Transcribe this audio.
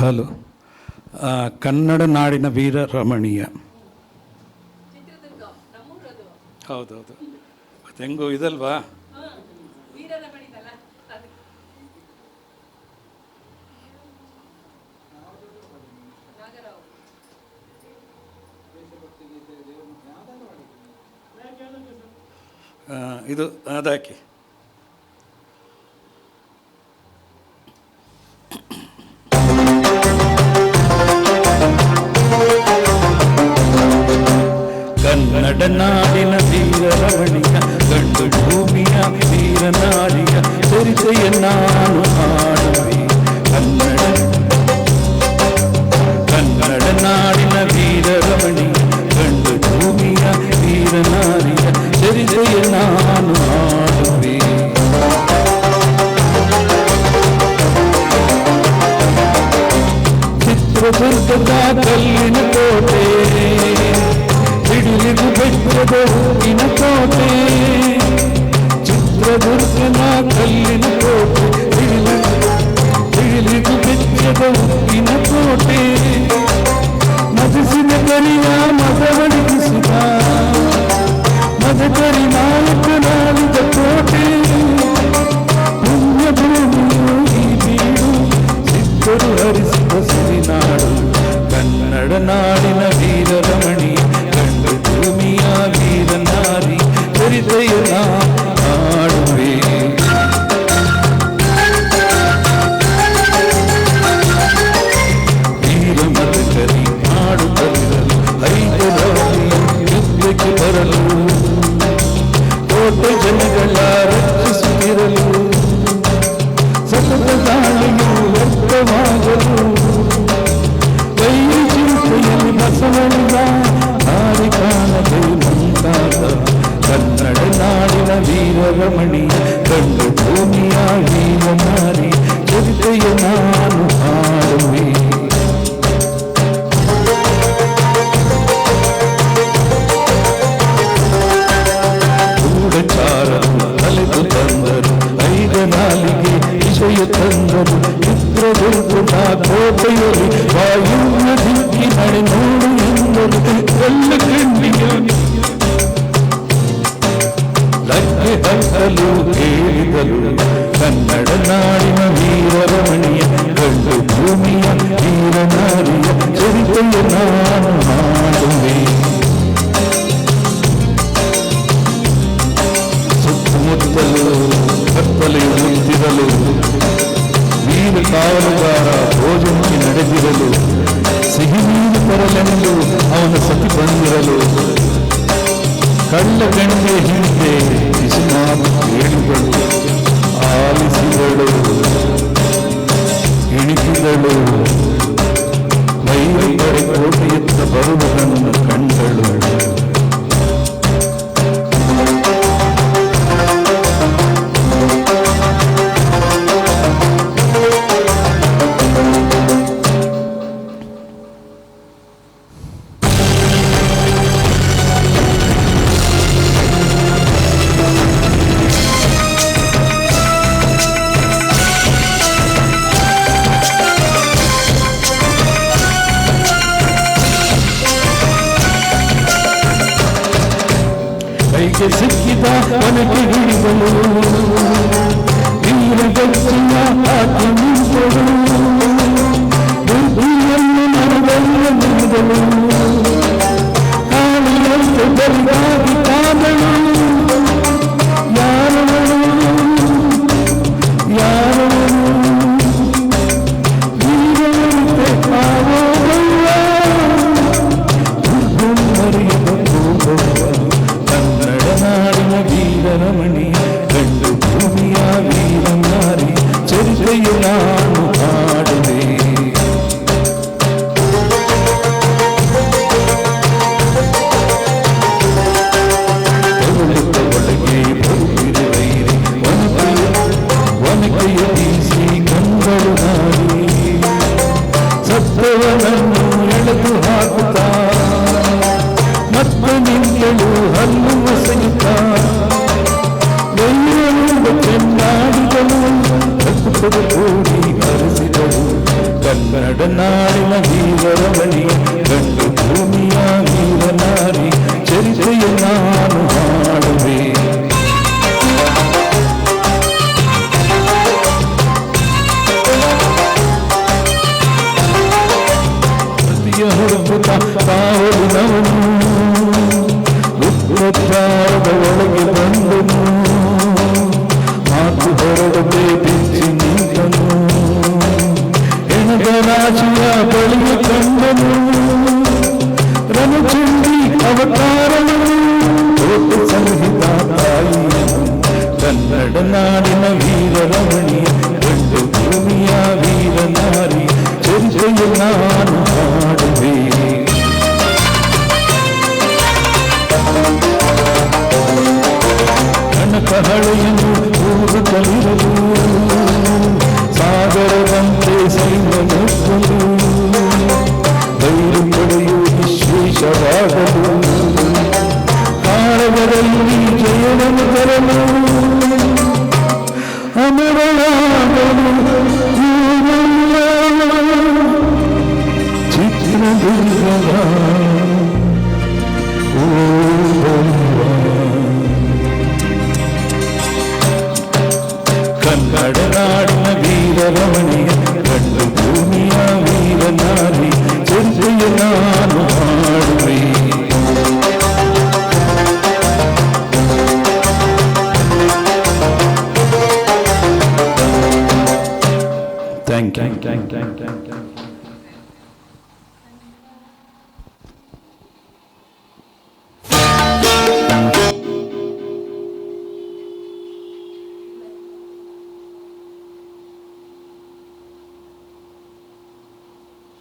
Hello. Kannada ನಾಡಿನ ವೀರ ರಮಣೀಯ. ಹೌದೌದು, ಮತ್ತು ಹೆಂಗೋ ಇದಲ್ವಾ. ಇದು ಅದಾಕಿ. ಕನ್ನಡ ನಾಡಿನ ವೀರ ರಮಣೀಯ, ಗಂಡು ಭೂಮಿಯ ವೀರ ನಾಡಿಯ ಚರಿತೆಯ ನಾನು ಹಾಡುವೆ. ಕನ್ನಡ ನಾಡಿನ ವೀರ ರಮಣೀಯ, ಗಂಡು ಭೂಮಿಯ ವೀರ ನಾಡಿಯ ಚರಿತೆಯ ನಾನು ಹಾಡುವೆ. ಚಿತ್ರದುರ್ಗದ ಕಲ್ಲಿನ ಕೋಟೆ, ಹಿಡಿಲಿಗು ಬೆಟ್ಟದ ಹೂವಿನ ಕೋಟೆ. ಚಿತ್ರದುರ್ಗದ ಕಲ್ಲಿನ ಕೋಟೆ, ಹಿಡಿಲಿಗು ಬೆಟ್ಟದ ಹೂವಿನ ಕೋಟೆ. ಮದಸಿನ ಕರಿಯ ಮದವಡಿಸಿದ ಮದಕರಿ ನಾಯಕನಾಳಿದ ಕೋಟೆ. ಪುಣ್ಯ ಭೂಮಿಯು ಈ ಬೀಡು, ಸಿದ್ಧರು ಹರಿಸಿದ ಸಿರಿನಾಡು. ಕನ್ನಡ ನಾಡಿನ ವೀರ ರಮಣೀಯ, ಗಂಡು ಭೂಮಿಯ ವೀರ ನಾರಿ ಚರಿತೆಯ ಹಾಡುವೆ. ವೀರ ಮದಕರಿ ನಾಡು ಬರಲು, ಹೈದರಾಲಿಯ ಯುದ್ಧಕ್ಕೆ ಬರಲು, ಕೋಟೆ ಜನಗಳ ರಕ್ಷಿಸುತ್ತಿರಲು, ಸತತ ದಾಳಿಯು ವ್ಯರ್ಥವಾಗಲು. ವೈರಿ ಚಿಂತೆಯಲ್ಲಿ ಬಸವಳಿದ ಹಾರಿಕಾಣದೆ ಮುಂತಾದ ಕನ್ನಡ ನಾಡಿನ ವೀರ ರಮಣೀಯ, ಗಂಡು ಭೂಮಿಯ ವೀರ ನಾರಿ ಚರಿತೆಯ ನಾನು ಹಾಡುವೆ. ಗೂಢಚಾರರು ಅಲೆದು ತಂದರು, ಐದನಾಲಿಗೆ ವಿಷಯ ತಂದರು. ಚಿತ್ರದುರ್ಗದ ಕೋಟೆಯಲ್ಲಿ ವಾಯುವ್ಯ ದಿಕ್ಕಿನಡೆ ನೋಡು ಎಂದರು. ಎಲ್ಲ ಕಣ್ಣಿಗೆ ಲಗ್ಗೆ ಹತ್ತಲು ಹೇಳಿದರು. ಕನ್ನಡ ನಾಡಿನ ವೀರ ರಮಣೀಯ, ಗಂಡು ಭೂಮಿಯ ವೀರ ನಾರಿಯ ಚರಿತೆಯ ನಾನು ಹಾಡುವೆ. ಸುತ್ತಮುತ್ತಲು ಕತ್ತಲೆಯು ಮುತ್ತಿರಲು, ವೀರ ಕಾವಲುಗಾರ ಭೋಜನಕ್ಕೆ ನಡೆದಿರಲು, ಸಿಹಿ ನೀರು ತರಲೆಂದು ಅವನ ಸತಿ ಬಂದಿರಲು. ಕಳ್ಳ ಗಂಡೆ ಹಿಂದೆ ಬಿಸಿಮಾತು ಕೇಳಿದಳು, ಆಲಿಸಿದಳು, ಇಣಿಸಿದಳು. ವೈರಿ ಪಡೆ ಕೋಟೆಯತ್ತ ಬರುವುದನ್ನು ಕಂಡಳು. ಕೈಗೆ ಸಿಕ್ಕಿದ ಕೊನೆಗೆ ಹಿಡಿದಳು, ವೀರ ಗಚ್ಚಿನ ಹಾಕಿ ನಿಂತಳು. ಬುದ್ಧಿಯನ್ನು ಮನದಲ್ಲಿ ನಿಂದಳು, ಕಾಳಿಯಂತೆ ಬರಿದಾಗಿ ಕಾದಳು. ಯಾರವಳು ಯಾರವಳು ವೀರವಂತೆ ಕಾವೋದಲ್ಲ, ಮರೆಯದ ಹೋಗುವ. ಕನ್ನಡ ನಾಡಿನ ವೀರ ರಮಣೀಯ, ಗಂಡು ಭೂಮಿಯ ವೀರ ನಾರಿ ಚರಿತೆಯ ನಾನು ಹಾಡುವೆ. ಒಳಗೆ ಬರುತ್ತಿದೆ ವೈರಿ, ಒನಕೆಯ ಬೀಸಿ ಕಂಗಳು ನಾಡಿ, ಸತ್ತವನನ್ನು ಎಳೆದು ಹಾಕುತ್ತಾ ಮತ್ತೆ ನಿಂತಳು ಹಲ್ಲು ಸಹಿತ. ಜೊತೆಗೆ ಕೂಡಿ ಹರಿಸಿದಳು ಕನ್ನಡ ನಾಡಿನ ವೀರರಮಣಿ ಗಂಡು ಭೂಮಿಯ ವೀರನಾರಿ ಚರಿತ್ರೆಯ ನಾನು ಹಾಡುವೆ ಪ್ರತಿಯ ಹುಡುಕುತ್ತ ಕಾವಲಿನವನು ಉತ್ತರದ ಒಳಗೆ ಬಂದನು ಮಾತು ಹೊರಡದೆ ಬಿಚ್ಚಿ ನಿಂತನು ಹೆಣದ ರಾಶಿಯ ಬಳಿಗೆ ಕಂಡನು ರಣಚಂಡಿ ಅವತಾರನು ಕೋಟಿ ಸಂಹಿತ ತಾಯಿಯನು ಕನ್ನಡ ನಾಡಿನ ವೀರರಮಣಿ ಗಂಡು ಭೂಮಿಯ ವೀರನಾರಿ ಚರಿತ್ರೆಯ ನಾನು ಹಾಡುವೆ ಕಹಳೆಯನ್ನು ಊರುತ್ತಲಿರಲು ಸಾಗರದಂತೆ ಸೈನ್ಯ ನುಗ್ಗಲು ಬೈರು ಪಡೆಯು ವಿಶೇಷವಾಗಲು ಕಾರವರಲ್ಲಿ ಜಯವನ್ನು ತರಲು ಅಮರನಾಗಲು ಚಿತ್ರದುರ್ಗದ